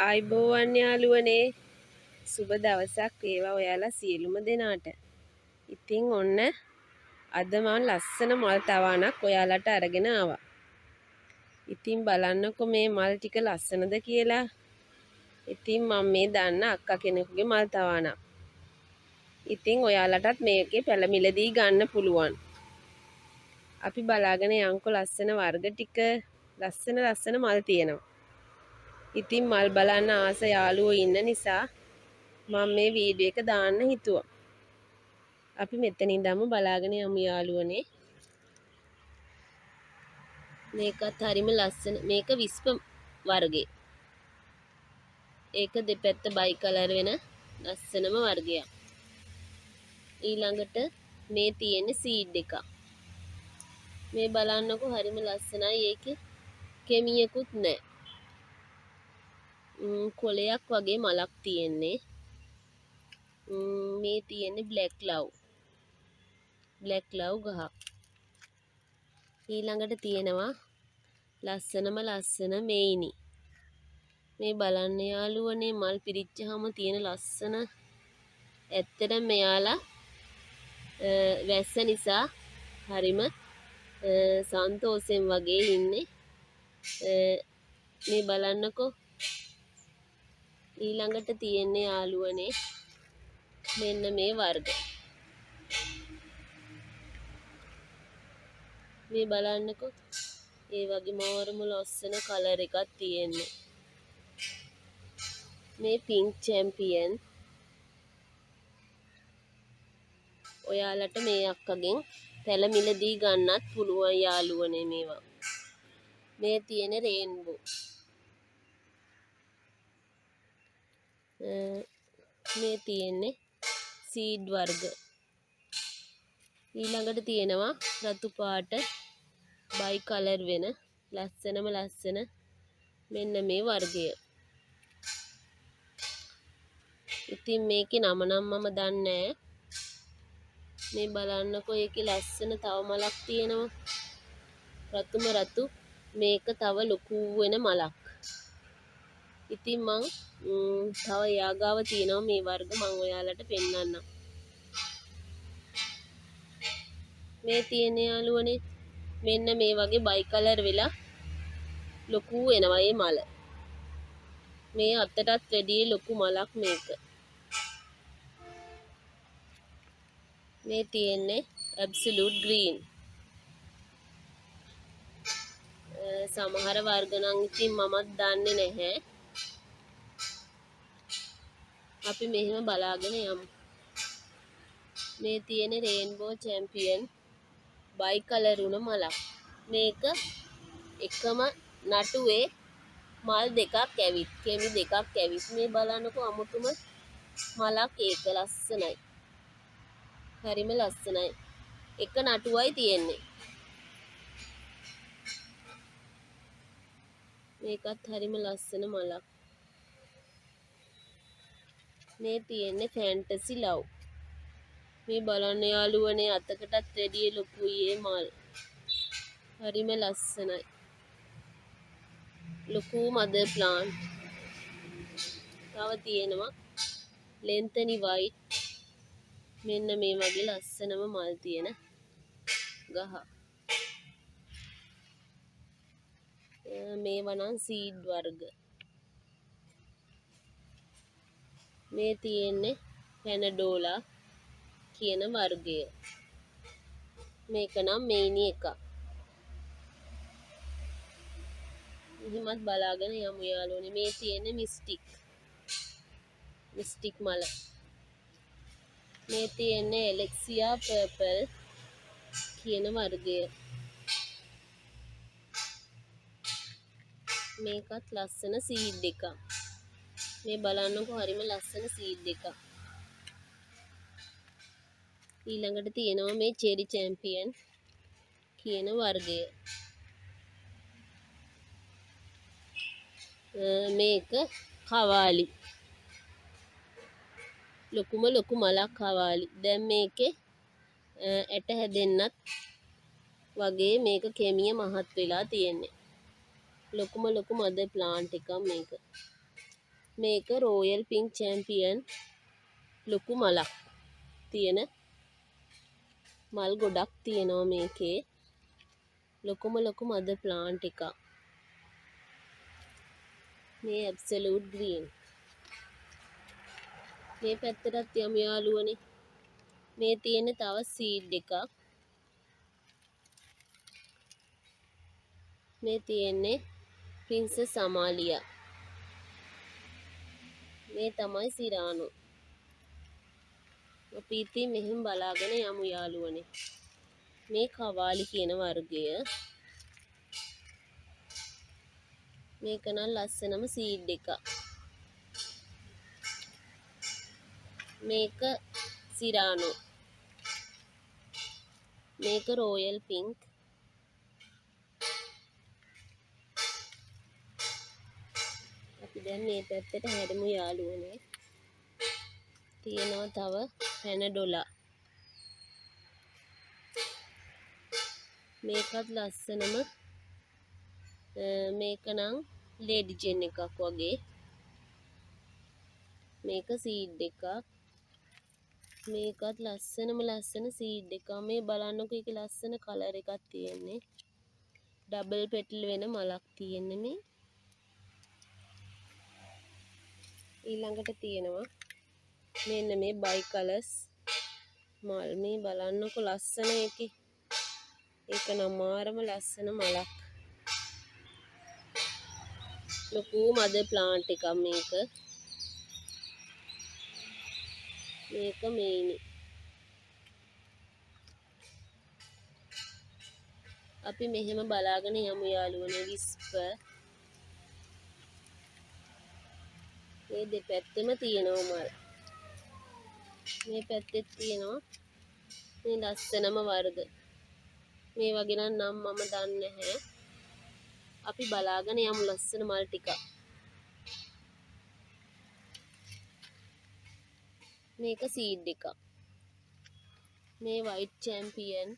ආයිබෝවන් යාළුවනේ සුබ දවසක් වේවා ඔයාලා සියලුම දෙනාට. ඉතින් ඔන්න අද මම ලස්සන මල් තවාණක් ඔයාලට අරගෙන ආවා. ඉතින් බලන්නකෝ මේ මල් ටික ලස්සනද කියලා. ඉතින් මම මේ දාන්න අක්කා කෙනෙකුගේ මල් තවාණක්. ඉතින් ඔයාලටත් මේකේ පැලමිලදී ගන්න පුළුවන්. අපි බලාගෙන යන්කෝ ලස්සන වර්ග ටික ලස්සන මල් තියෙනවා. ඉතින් මල් බලන්න ආස යාළුවෝ ඉන්න නිසා මම මේ වීඩියෝ එක දාන්න හිතුවා. අපි මෙතන ඉඳන්ම බලාගෙන යමු යාළුවනේ. මේකත් හරිම ලස්සන. මේක විස්ප වර්ගේ. ඒක දෙපැත්ත බයි කලර් වෙන ලස්සනම වර්ගයක්. ඊළඟට මේ තියෙන සීඩ් එක. මේ බලන්නකෝ හරිම ලස්සනයි. ඒකේ කෙමියකුත් නැහැ. කොලයක් වගේ මලක් තියෙන්නේ. මේ තියෙන්නේ බ්ලැක් ලව් ගහක්. ඊළඟට තියෙනවා ලස්සන මේනි. මේ බලන්න යාළුවනේ මල් පිරිච්චාම තියෙන ලස්සන. ඇත්තටම මෙයාලා වැස්ස නිසා හරිම සන්තෝෂෙන් වගේ ඉන්නේ. මේ බලන්නකෝ. ඊළඟට තියෙන්නේ යාළුවනේ මෙන්න මේ වර්ග. මේ බලන්නකෝ. ඒ වගේ මාරම ලස්සන කලර් එකක් තියෙන්නේ. මේ පින්ක් චැම්පියන්. ඔයාලට මේ අක්කගෙන් පැලමිලදී ගන්නත් පුළුවන් යාළුවනේ මේවා. මේ තියෙන රේන්බෝ. මේ තියෙන්නේ සීඩ් වර්ග. ඊළඟට තියෙනවා රතු පාට බයි කලර් වෙන ලස්සන මෙන්න මේ වර්ගය. ඉතින් මේකේ නම නම් මම දන්නේ නැහැ. මේ බලන්නකෝ ඒකේ ලස්සන තව මලක් තියෙනවා. රතු මේක තව ලොකු වෙන මලක්. ඉතින් මං තව යාගාව තියෙනවා මේ වර්ග මං ඔයාලට පෙන්නන්නම්. මේ තියෙන යාළුවනේ මෙන්න මේ වගේ බයි කලර් වෙලා ලොකු වෙනවා මේ මල. මේ අතටත් වැඩිය ලොකු මලක් මේක. මේ තියෙන්නේ ඇබ්සලූට් ග්‍රීන්. සමහර වර්ග නම් ඉතින් මමත් දන්නේ නැහැ. අපි මෙහෙම බලාගෙන යමු. මේ තියෙන රේන්බෝ චැම්පියන් බයි කලර් උන මලක්. මේක එකම නටුවේ මල් දෙකක් ඇවිත් කෙමි දෙකක් ඇවිත්. මේ බලන්නකෝ අමුතුම මලක්. ඒක ලස්සනයි. හරිම ලස්සනයි. එක නටුවයි තියෙන්නේ. මේකත් හරිම ලස්සන මලක්. මේ තියෙන්නේ ෆැන්ටසි ලව්. මේ බලන්න යාළුවනේ අතකටත් වැඩිය ලොකුයි මේ මල්. හරිම ලස්සනයි. ලොකු මදර් ප්ලාන්ට්. තව තියෙනවා ලෙන්තනි වයිට්. මෙන්න මේ වගේ ලස්සනම මල් තියෙන ගහ. මේවා නම් සීඩ් වර්ග. මේ තියෙන්නේ පැනඩෝලා කියන වර්ගය. මේක නම් මේනි එක. එහෙමත් බලාගෙන යමු යාළුවනේ. මේ තියෙන්නේ මිස්ටික් මල. මේ තියෙන්නේ එලෙක්සියා පර්පල් කියන වර්ගය. මේකත් ලස්සන සීඩ් එකක්. මේ බලන්නකෝ හරිම ලස්සන සීඩ් එකක්. ඊළඟට තියෙනවා මේ චෙරි චැම්පියන් කියන වර්ගය. මේක කවාලි. ලොකු මලක් කවාලි. දැන් මේකේ ඇට හැදෙන්නත් වගේ මේක කෙමිය මහත් වෙලා තියෙන්නේ. ලොකු මදර් ප්ලාන්ට් එකක් මේක. මේක රෝයල් පින්ක් චැම්පියන් ලොකු මලක් තියෙන මල් ගොඩක් තියෙනවා මේකේ. ලොකුම ලොකු මද ප්ලාන්ට් එකක්. මේ ඇබ්සලූට් ග්‍රීන්. මේ පැත්තටත් යමු යාළුවනේ. මේ තියෙන තව සීඩ් එකක්. මේ තියෙන්නේ ප්‍රින්සස් අමාලියා. මේ තමයි සිරානෝ. අපි ඉතින් මෙහෙම බලාගෙන යමු යාළුවනේ. මේ කවාලි කියන වර්ගය. මේක නම් ලස්සනම සීඩ් එකක්. මේක සිරානෝ. මේක රෝයල් පින්ක්. අපි දැන් මේ පැත්තට හැරෙමු යාළුවනේ. තියෙනවා තව පැනඩොලා. මේකත් ලස්සනම මේක නම් ලේඩි ජෙන් එකක් වගේ. මේක සීඩ් එකක්. මේකත් ලස්සන සීඩ් එකක්. මේ බලන්නකෝ ඒකේ ලස්සන කලර් එකක් තියෙන්නේ. ඩබල් පෙටල් වෙන මලක් තියෙන්නේ මේ. ඊළඟට තියෙනවා මෙන්න මේ බයි කලර්ස් මල්. මේ බලන්නකෝ ලස්සන එකේ. ඒක නම් මාරම ලස්සන මලක්. ලොකු මද ප්ලාන්ට් එකක් මේක. මේක මේනි. අපි මෙහෙම බලාගෙන යමු යාළුවනේ. විස්පර්. මේ දෙපැත්තෙම තියෙනවා මල්. මේ පැත්තෙත් තියෙනවා මේ ලස්සනම වර්ග. මේ වගේ නම් මම දන්නේ නැහැ. අපි බලාගෙන යමු ලස්සන මල් ටික. මේක සීඩ් එකක්. මේ වයිට් චැම්පියන්,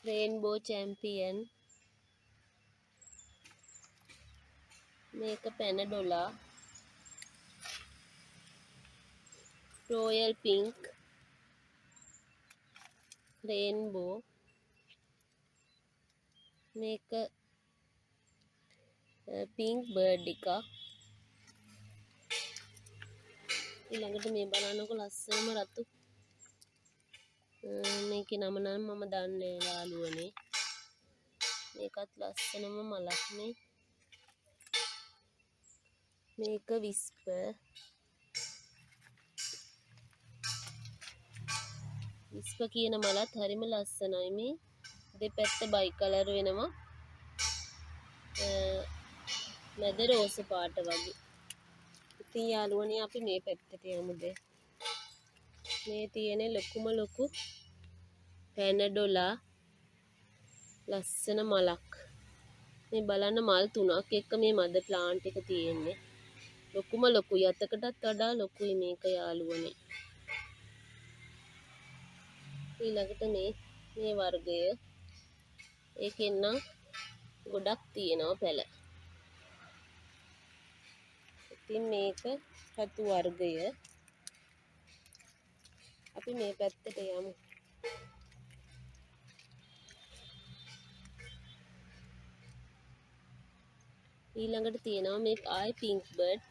රේන්බෝ චැම්පියන්, මේක පැනඩොලා, රෝයල් පින්ක්, රේන්බෝ, මේක පින්ක් බර්ඩ් එකක්. ඊළඟට මේ බලන්නකො ලස්සනම රතු. මේකේ නම නම් මම දන්නේ නැහැ යාළුවනේ. මේකත් ලස්සනම මලක් නේ. මේක විස්පර්. විස්පර් කියන මලත් හරිම ලස්සනයි. මේ දෙපැත්ත බයි කලර් වෙනවා. මැද රෝස පාට වගේ. ඉතින් යාළුවනේ අපි මේ පැත්තට යමුද. මේ තියෙන ලොකුම ලොකු පැනඩොලා ලස්සන මලක්. මේ බලන්න මල් තුනක් එක්ක මේ මද ප්ලාන්ට් එක තියෙන්නේ. ලොකුම ලොකු යතකටත් වඩා ලොකුයි මේක යාළුවනේ. ඊළඟට මේ වර්ගය. ඒකෙන් නම් ගොඩක් තියෙනවා පැල. ඉතින් මේක රතු වර්ගය. අපි මේ පැත්තට යමු. ඊළඟට තියෙනවා මේ ආයි පින්ක් බර්ඩ්.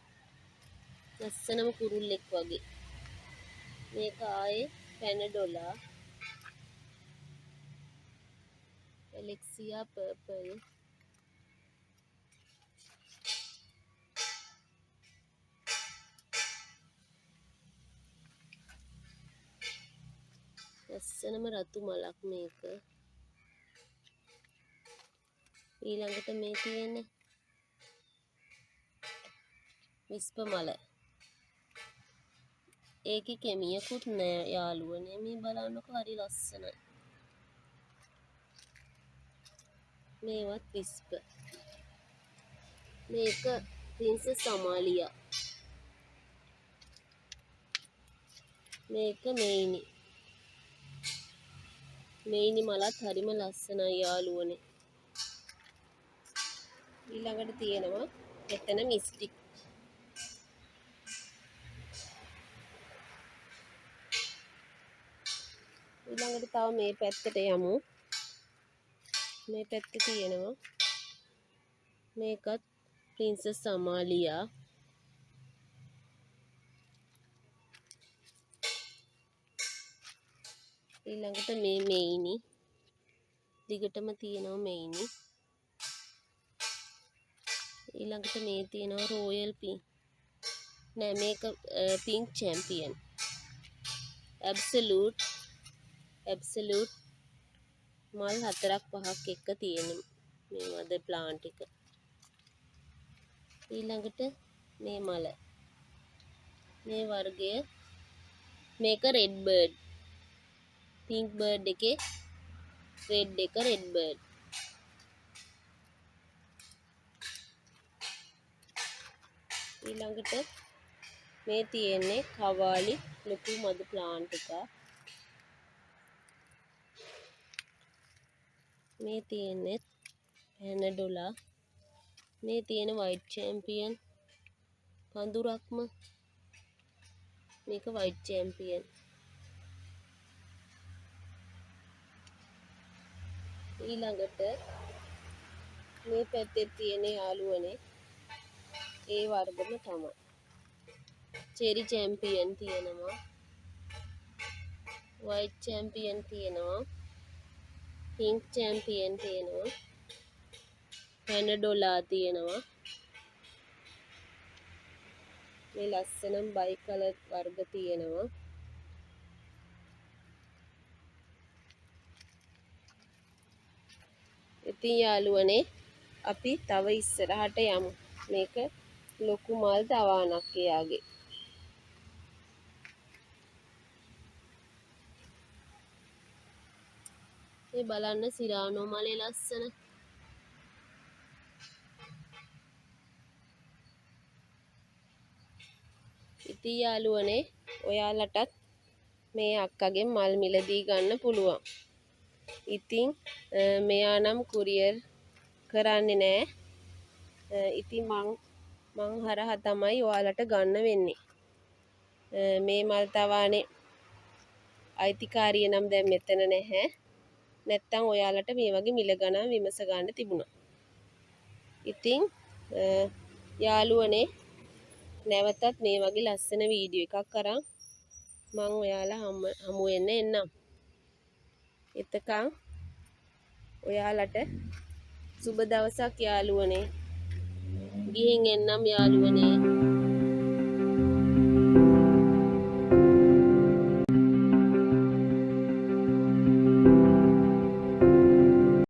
ලස්සනම කුරුල්ලෙක් වගේ. මේක ආයේ පැනඩොලා, එලෙක්සියා පර්පල්, ලස්සනම රතු මලක් මේක. ඊළඟට මේ තියෙන්නේ විස්පර් මල. ඒකේ කෙමියකුත් නෑ යාළුවනේ. මේ බලන්නකො හරි ලස්සනයි. මේවත් විස්පර්. මේක ප්‍රින්සස් අමාලියා. මේක මේනි. මේනි මලත් හරිම ලස්සනයි යාළුවනේ. ඊළඟට තියෙනවා මෙතන මිස්ටික්. ඊළඟට තව මේ පැත්තට යමු. මේ පැත්තේ තියෙනවා මේකත් ප්‍රින්සස් අමාලියා. ඊළඟට මේ මෙයිනි. දිගටම තියෙනවා මෙයිනි. ඊළඟට මේ තියෙනවා රෝයල් පින්ක්. නෑ මේක පින්ක් චැම්පියන්. ඇබ්සලූට් මල් 4ක් 5ක් එක තියෙන මේ මදර් ප්ලාන්ට් එක. ඊළඟට මේ මල. මේ වර්ගය මේක රෙඩ් බර්ඩ්. පින්ක් බර්ඩ් එකේ රෙඩ් එක රෙඩ් බර්ඩ්. ඊළඟට මේ තියෙන්නේ කවාලි ලොකු මදර් ප්ලාන්ට් එක. මේ තියෙන්නේ පැනඩොලා. මේ තියෙන වයිට් චැම්පියන් පඳුරක්ම. මේක වයිට් චැම්පියන්. ඊළඟට මේ පැත්තේ තියෙන යාළුවනේ ඒ වර්ගම තමයි. චෙරි චැම්පියන් තියෙනවා. වයිට් චැම්පියන් තියෙනවා. පින්ක් චැම්පියන් තියෙනවා. පැනඩොලා තියෙනවා. මේ ලස්සනම් බයි කලර් වර්ග තියෙනවා. ඉතින් යාළුවනේ අපි තව ඉස්සරහට යමු. මේක ලොකු මල් තවානක් එයාගේ. මේ බලන්න සිරානෝ මලේ ලස්සන. ඉතින් යාළුවනේ ඔයාලටත් මේ අක්කගෙන් මල් මිලදී ගන්න පුළුවන්. ඉතින් මෙයා නම් කුරියර් කරන්නේ නෑ. ඉතින් මං හරහා තමයි ඔයාලට ගන්න වෙන්නේ. මේ මල් තවානේ අයිතිකාරිය නම් දැන් මෙතන නැහැ. නැත්තම් ඔයාලට මේ වගේ මිල ගණන් විමස ගන්න තිබුණා. ඉතින් යාළුවනේ නැවතත් මේ වගේ ලස්සන වීඩියෝ එකක් අරන් මං ඔයාලා හමු වෙන්න එන්නම්. එතකන් ඔයාලට සුබ දවසක් යාළුවනේ. ගිහින් එන්නම් යාළුවනේ.